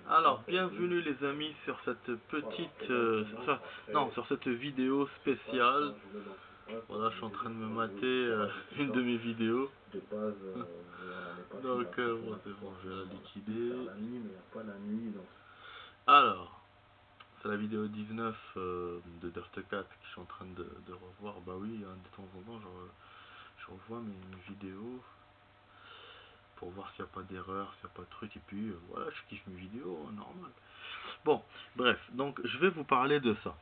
Alors, bienvenue les amis sur cette petite, sur cette vidéo spéciale. Voilà, je suis en train de me mater une de mes vidéos. Donc, bon, c'est bon, je vais la liquider. Alors, c'est la vidéo 19 de Dirt 4 que je suis en train de revoir. Bah oui, hein, de temps en temps, je revois mes vidéos pour voir s'il n'y a pas d'erreur, s'il n'y a pas de truc, et puis voilà, je kiffe mes vidéos, normal. Bon, bref, donc je vais vous parler de ça.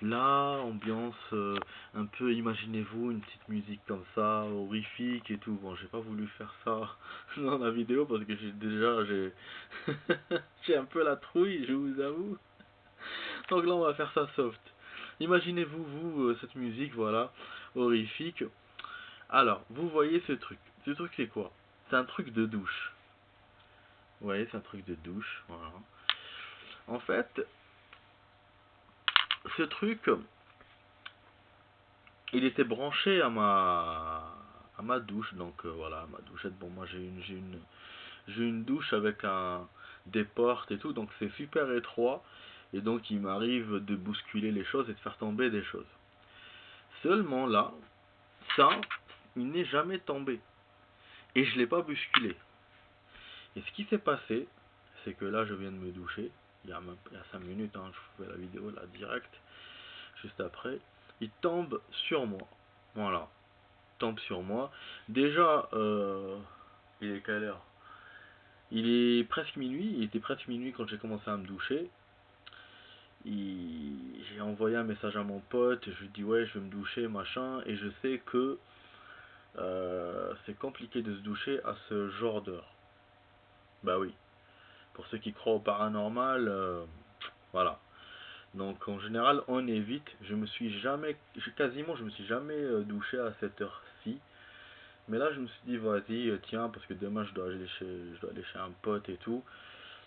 Là, ambiance un peu, imaginez-vous une petite musique comme ça, horrifique et tout. Bon, j'ai pas voulu faire ça dans la vidéo parce que j'ai j'ai un peu la trouille, je vous avoue. Donc là, on va faire ça soft. Imaginez-vous, cette musique, voilà, horrifique. Alors, vous voyez ce truc. Ce truc, c'est quoi? C'est un truc de douche. Vous voyez, c'est un truc de douche, voilà. En fait, ce truc, il était branché à ma douche, donc voilà, ma douchette. Bon, moi j'ai une douche avec des portes et tout, donc c'est super étroit, et donc il m'arrive de bousculer les choses et de faire tomber des choses. Seulement là, ça, il n'est jamais tombé, et je l'ai pas bousculé. Et ce qui s'est passé, c'est que là je viens de me doucher, il y a 5 minutes, hein, je fais la vidéo là direct, juste après, il tombe sur moi. Voilà, tombe sur moi. Déjà, il est quelle heure? Il est presque minuit, il était presque minuit quand j'ai commencé à me doucher. J'ai envoyé un message à mon pote, je lui dis ouais, je vais me doucher, machin, et je sais que c'est compliqué de se doucher à ce genre d'heure. Bah oui, pour ceux qui croient au paranormal, voilà. Donc en général, on évite. Je me suis jamais, je me suis jamais douché à cette heure-ci. Mais là, je me suis dit, vas-y, tiens, parce que demain, je dois aller chez un pote et tout.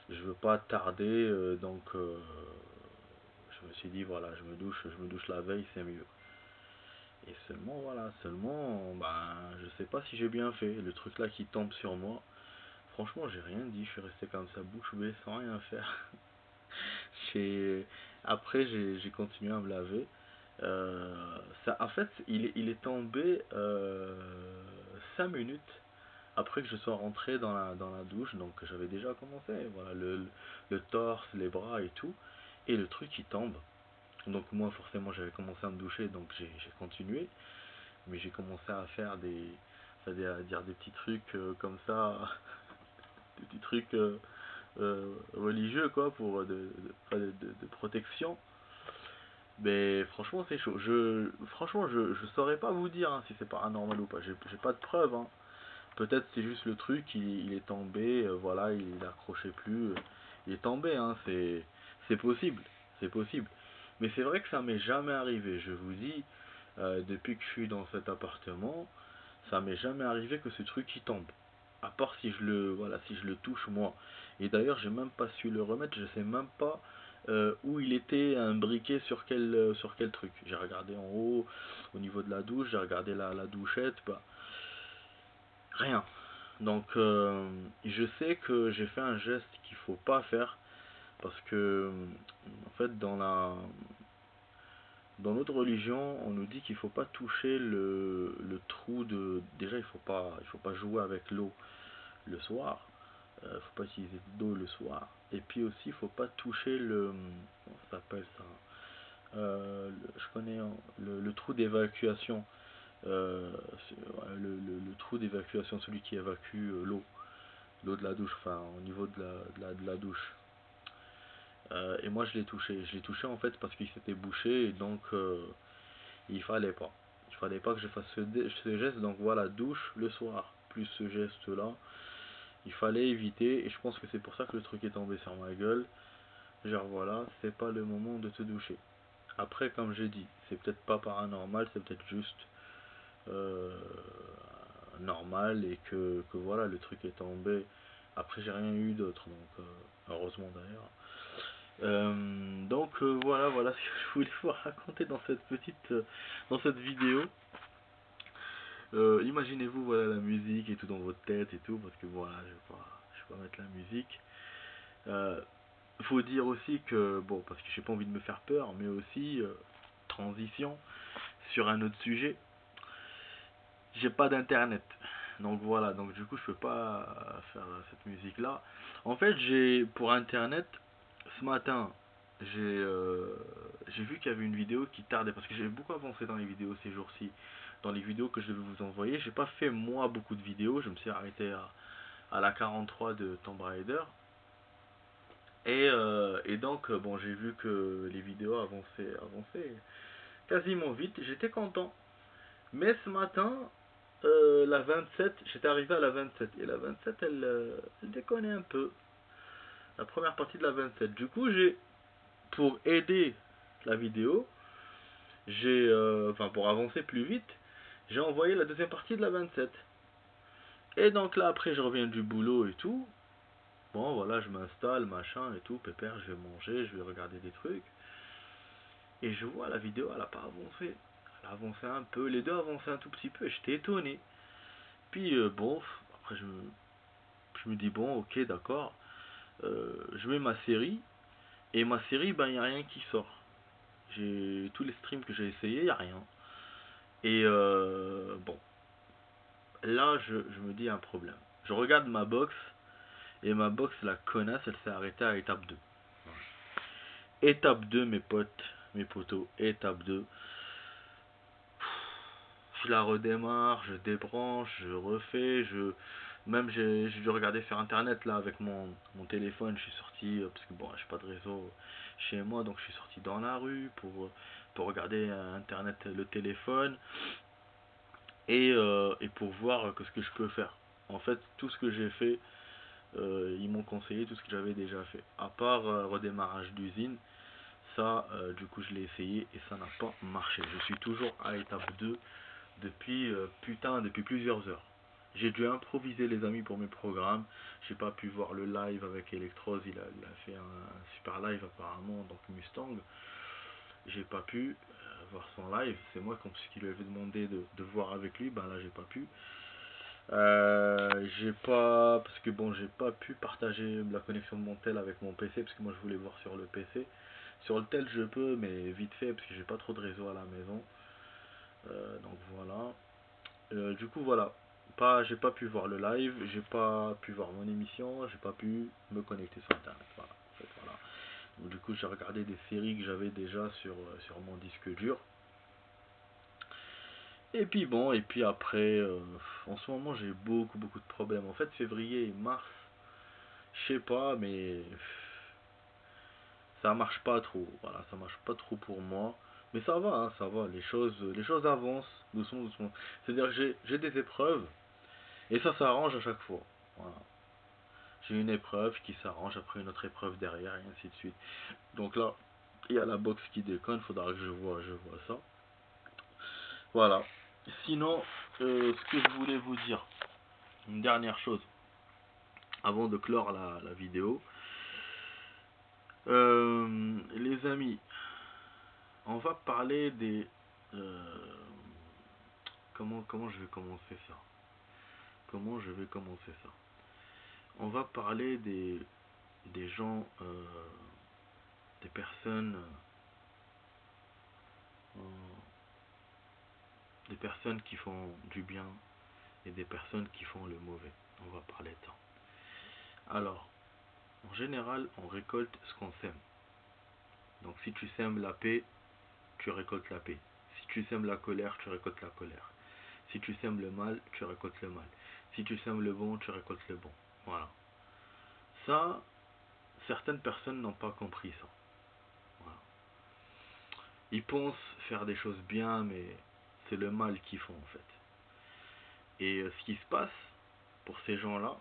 Je veux pas tarder, donc je me suis dit, voilà, je me douche la veille, c'est mieux. Et seulement, voilà, ben, je sais pas si j'ai bien fait. Le truc là qui tombe sur moi, franchement, j'ai rien dit. Je suis resté comme ça, bouche bée, sans rien faire. J'ai- Après, j'ai continué à me laver. En fait, il est tombé 5 minutes après que je sois rentré dans la douche. Donc j'avais déjà commencé, voilà, le torse, les bras et tout. Et le truc il tombe. Donc moi forcément j'avais commencé à me doucher, donc j'ai continué. Mais j'ai commencé à faire à dire des petits trucs comme ça, des petits trucs religieux quoi, pour de protection. Mais franchement, c'est chaud. Franchement, je saurais pas vous dire hein, si c'est paranormal ou pas. J'ai pas de preuves. Hein. Peut-être c'est juste le truc, il est tombé, voilà, il accrochait plus, il est tombé. Hein, c'est possible, c'est possible. Mais c'est vrai que ça m'est jamais arrivé. Je vous dis, depuis que je suis dans cet appartement, ça m'est jamais arrivé que ce truc il tombe. À part si je le touche moi. Et d'ailleurs, j'ai même pas su le remettre. Je sais même pas où il était imbriqué sur quel truc. J'ai regardé en haut, au niveau de la douche, j'ai regardé la douchette, bah rien. Donc je sais que j'ai fait un geste qu'il faut pas faire parce que en fait dans notre religion, on nous dit qu'il faut pas toucher le trou de. Déjà, il faut pas jouer avec l'eau le soir. Faut pas utiliser d'eau le soir. Et puis aussi, il faut pas toucher comment ça s'appelle ça? Je connais hein, le trou d'évacuation. Ouais, le trou d'évacuation, celui qui évacue l'eau de la douche, enfin au niveau de la douche. Et moi je l'ai touché. Je l'ai touché en fait parce qu'il s'était bouché et donc il fallait pas. Il fallait pas que je fasse ce geste. Donc voilà, douche le soir, plus ce geste là. Il fallait éviter et je pense que c'est pour ça que le truc est tombé sur ma gueule. Genre voilà, c'est pas le moment de te doucher. Après, comme j'ai dit, c'est peut-être pas paranormal, c'est peut-être juste euh, normal et que voilà, le truc est tombé. Après, j'ai rien eu d'autre, donc heureusement d'ailleurs. Donc voilà ce que je voulais vous raconter dans cette vidéo. Imaginez-vous voilà la musique et tout dans votre tête et tout, parce que voilà, je vais pas mettre la musique. Euh, faut dire aussi que, bon, parce que j'ai pas envie de me faire peur, mais aussi, transition, sur un autre sujet, j'ai pas d'internet. Donc voilà, donc du coup je peux pas faire cette musique là. En fait pour internet, ce matin, j'ai vu qu'il y avait une vidéo qui tardait, parce que j'ai beaucoup avancé dans les vidéos ces jours-ci. Dans les vidéos que je vais vous envoyer, j'ai pas fait moi beaucoup de vidéos, je me suis arrêté à la 43 de Tomb Raider. Et donc, bon, j'ai vu que les vidéos avançaient quasiment vite, j'étais content. Mais ce matin, la 27, j'étais arrivé à la 27, et la 27, elle déconnait un peu, la première partie de la 27. Du coup, pour aider la vidéo, enfin, pour avancer plus vite, j'ai envoyé la deuxième partie de la 27. Et donc là, après, je reviens du boulot et tout. Bon, voilà, je m'installe, machin et tout, pépère, je vais manger, je vais regarder des trucs. Et je vois la vidéo, elle a pas avancé. Elle a avancé un peu, les deux avançaient un tout petit peu, et j'étais étonné. Puis, bon, après, je me dis, bon, ok, d'accord. Je mets ma série, et ma série, ben, il n'y a rien qui sort. J'ai tous les streams que j'ai essayé, il n'y a rien. Et bon, là, je me dis un problème. Je regarde ma box, et ma box, la connasse, elle s'est arrêtée à étape 2. Étape 2, mes potes, mes potos, étape 2. Je la redémarre, je débranche, je refais, même j'ai dû regarder sur internet là avec mon téléphone, je suis sorti, parce que bon, j'ai pas de réseau chez moi, donc je suis sorti dans la rue pour regarder internet, le téléphone, et pour voir ce que je peux faire. En fait, tout ce que j'ai fait, ils m'ont conseillé tout ce que j'avais déjà fait. À part redémarrage d'usine, ça, du coup, je l'ai essayé et ça n'a pas marché. Je suis toujours à étape 2 depuis plusieurs heures. J'ai dû improviser les amis pour mes programmes. J'ai pas pu voir le live avec Electros, il a fait un super live apparemment, donc Mustang. J'ai pas pu voir son live. C'est moi qui lui avais demandé de voir avec lui. Ben là j'ai pas pu. J'ai pas, parce que bon, j'ai pas pu partager la connexion de mon tel avec mon PC, parce que moi je voulais voir sur le PC. Sur le tel je peux, mais vite fait, parce que j'ai pas trop de réseau à la maison. Donc voilà. Du coup voilà, j'ai pas pu voir le live, j'ai pas pu voir mon émission, j'ai pas pu me connecter sur internet. Voilà, en fait, voilà. Donc, du coup j'ai regardé des séries que j'avais déjà sur mon disque dur. Et puis bon, et puis après, en ce moment j'ai beaucoup de problèmes. En fait février et mars, je sais pas, mais ça marche pas trop. Voilà, ça marche pas trop pour moi. Mais ça va, hein, ça va. Les choses avancent doucement, doucement. C'est-à-dire que j'ai des épreuves et ça s'arrange à chaque fois. Voilà. J'ai une épreuve qui s'arrange après une autre épreuve derrière et ainsi de suite. Donc là, il y a la box qui déconne, faudra que je vois ça. Voilà. Sinon, ce que je voulais vous dire, une dernière chose, avant de clore la vidéo. Les amis, on va parler des... euh, comment je vais commencer ça? Comment je vais commencer ça? On va parler des gens, des personnes, des personnes qui font du bien et des personnes qui font le mauvais. On va parler de ça. Alors, en général, on récolte ce qu'on sème. Donc si tu sèmes la paix, tu récoltes la paix. Si tu sèmes la colère, tu récoltes la colère. Si tu sèmes le mal, tu récoltes le mal. Si tu sèmes le bon, tu récoltes le bon. Voilà. Ça, certaines personnes n'ont pas compris ça. Voilà. Ils pensent faire des choses bien, mais c'est le mal qu'ils font en fait. Et ce qui se passe pour ces gens-là,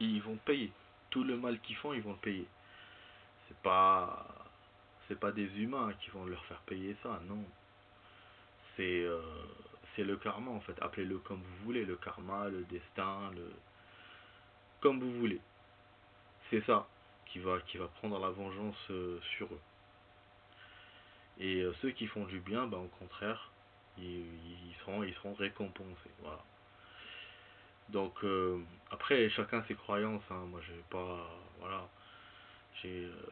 ils vont payer. Tout le mal qu'ils font, ils vont le payer. C'est pas, c'est pas des humains qui vont leur faire payer ça, non. C'est, euh, c'est le karma en fait. Appelez-le comme vous voulez, le karma, le destin, comme vous voulez. C'est ça qui va prendre la vengeance sur eux. Et ceux qui font du bien, ben, au contraire, ils seront récompensés. Voilà. Donc après, chacun ses croyances. Hein. Moi, j'ai pas, voilà,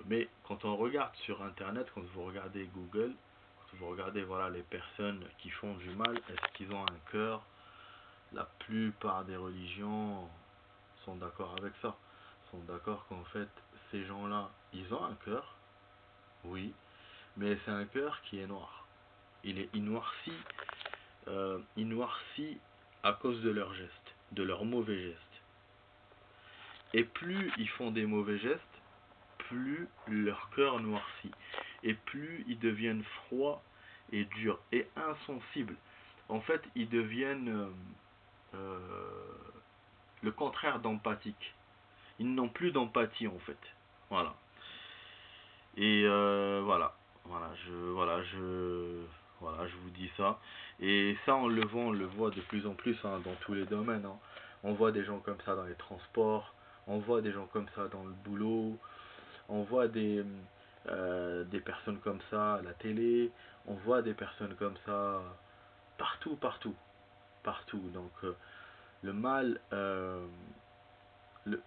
Mais quand on regarde sur internet, quand vous regardez Google, quand vous regardez voilà les personnes qui font du mal, est-ce qu'ils ont un cœur? La plupart des religions sont d'accord avec ça. Sont d'accord qu'en fait ces gens-là, ils ont un cœur, oui, mais c'est un cœur qui est noir. Il noircit à cause de leurs gestes, de leurs mauvais gestes. Et plus ils font des mauvais gestes, plus leur cœur noircit. Et plus ils deviennent froids et durs et insensibles. En fait, ils deviennent le contraire d'empathique. Ils n'ont plus d'empathie en fait. Voilà. Et voilà, je vous dis ça. Et ça, on le voit de plus en plus hein, dans tous les domaines. Hein. On voit des gens comme ça dans les transports, on voit des gens comme ça dans le boulot, on voit des personnes comme ça à la télé, on voit des personnes comme ça partout, partout, partout. Donc le mal,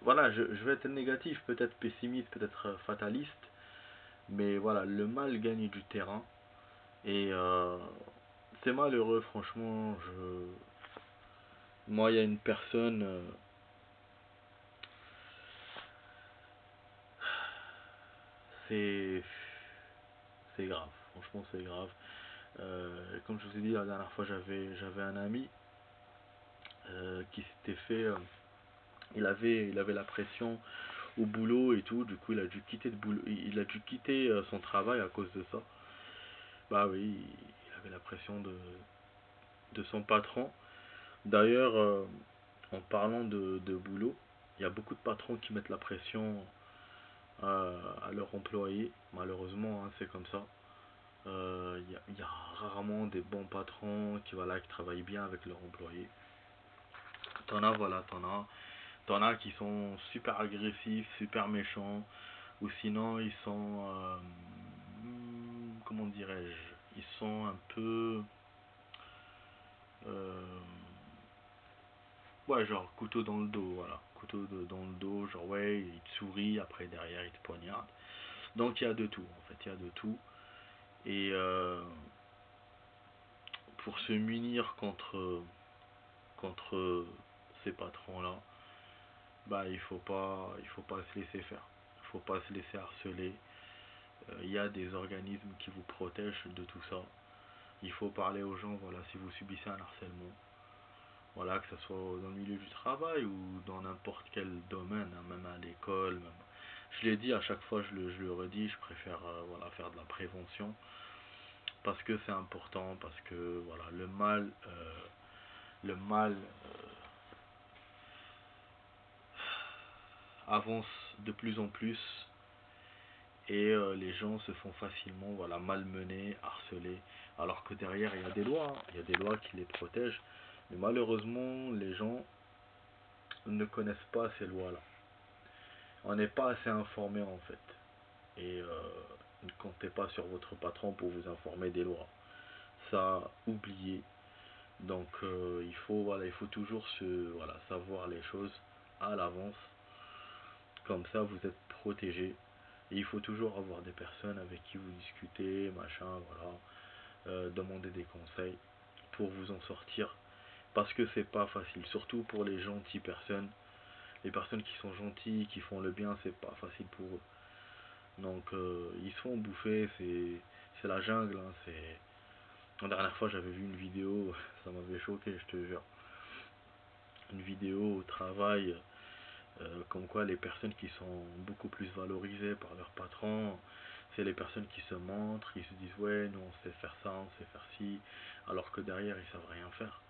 voilà, je vais être négatif, peut-être pessimiste, peut-être fataliste, mais voilà, le mal gagne du terrain et c'est malheureux, franchement. Moi, il y a une personne, c'est c'est grave, franchement, c'est grave. Comme je vous ai dit la dernière fois, j'avais un ami qui s'était fait, il avait la pression au boulot et tout, du coup il a dû quitter le boulot, il a dû quitter son travail à cause de ça. Bah oui, il avait la pression de son patron. D'ailleurs, en parlant de boulot, il y a beaucoup de patrons qui mettent la pression à leurs employés. Malheureusement, hein, c'est comme ça. Il y a rarement des bons patrons qui, voilà, qui travaillent bien avec leurs employés. T'en as, voilà, t'en as qui sont super agressifs, super méchants, ou sinon ils sont, comment dirais-je, ils sont un peu, euh, ouais, genre couteau dans le dos, voilà, dans le dos, genre ouais, il te sourit, après derrière il te poignarde. Donc il y a de tout, en fait, il y a de tout. Et pour se munir contre ces patrons-là, bah il faut pas se laisser faire, il faut pas se laisser harceler. Il y a des organismes qui vous protègent de tout ça. Il faut parler aux gens, voilà, si vous subissez un harcèlement, voilà, que ce soit dans le milieu du travail ou dans n'importe quel domaine, hein, même à l'école, même. Je l'ai dit à chaque fois, je le redis, je préfère voilà, faire de la prévention parce que c'est important, parce que voilà, le mal avance de plus en plus et les gens se font facilement voilà, malmener, harceler, alors que derrière il y a des lois, hein, il y a des lois qui les protègent, mais malheureusement les gens ne connaissent pas ces lois-là. On n'est pas assez informé en fait, et ne comptez pas sur votre patron pour vous informer des lois. Ça, oubliez. Donc il faut toujours voilà, savoir les choses à l'avance. Comme ça, vous êtes protégé. Et il faut toujours avoir des personnes avec qui vous discutez, machin, voilà, demander des conseils pour vous en sortir. Parce que c'est pas facile, surtout pour les gentilles personnes. Les personnes qui sont gentilles, qui font le bien, c'est pas facile pour eux. Donc ils se font bouffer, c'est la jungle. Hein, la dernière fois j'avais vu une vidéo, ça m'avait choqué, je te jure. Une vidéo au travail, comme quoi les personnes qui sont beaucoup plus valorisées par leur patron, c'est les personnes qui se montrent, qui se disent ouais, nous on sait faire ça, on sait faire ci, alors que derrière ils savent rien faire.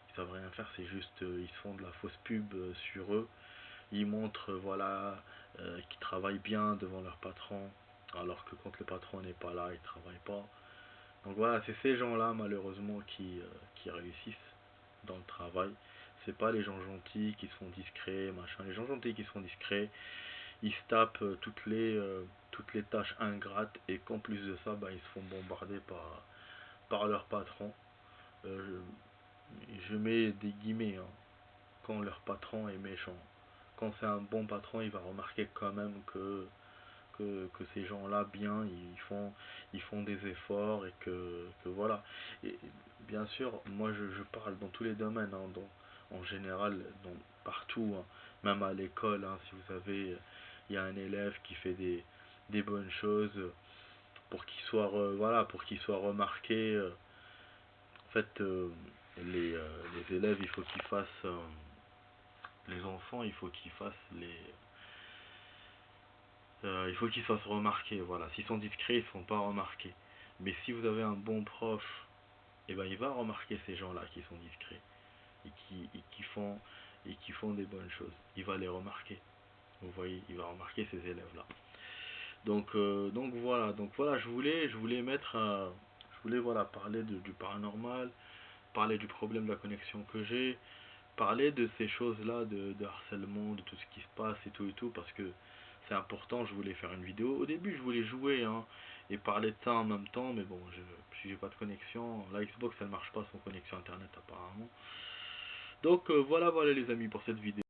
Ils savent rien faire, c'est juste ils font de la fausse pub sur eux. Ils montrent voilà qu'ils travaillent bien devant leur patron, alors que quand le patron n'est pas là, ils travaillent pas. Donc voilà, c'est ces gens-là malheureusement qui réussissent dans le travail. C'est pas les gens gentils qui sont discrets, machin. Les gens gentils qui sont discrets, ils se tapent toutes les tâches ingrates et qu'en plus de ça, bah, ils se font bombarder par leur patron. Euh, je mets des guillemets hein, quand leur patron est méchant. Quand c'est un bon patron, il va remarquer quand même que que ces gens-là bien, ils font des efforts et que voilà. Et bien sûr, moi je parle dans tous les domaines, hein, en général, partout, hein, même à l'école, hein, si vous savez, il y a un élève qui fait des bonnes choses pour qu'il soit, voilà, pour qu'il soit remarqué. En fait, les élèves, il faut qu'ils fassent, les enfants, il faut qu'ils se fassent remarquer. Voilà, s'ils sont discrets, ils ne sont pas remarqués. Mais si vous avez un bon prof, eh ben, il va remarquer ces gens-là qui sont discrets et qui font des bonnes choses. Il va les remarquer. Vous voyez, il va remarquer ces élèves-là. Donc voilà, je voulais mettre, je voulais voilà parler du paranormal, parler du problème de la connexion que j'ai, parler de ces choses-là, de harcèlement, de tout ce qui se passe et tout, parce que c'est important, je voulais faire une vidéo. Au début, je voulais jouer, hein, et parler de ça en même temps, mais bon, si j'ai pas de connexion, la Xbox, elle marche pas sans connexion Internet apparemment. Donc voilà, voilà les amis pour cette vidéo.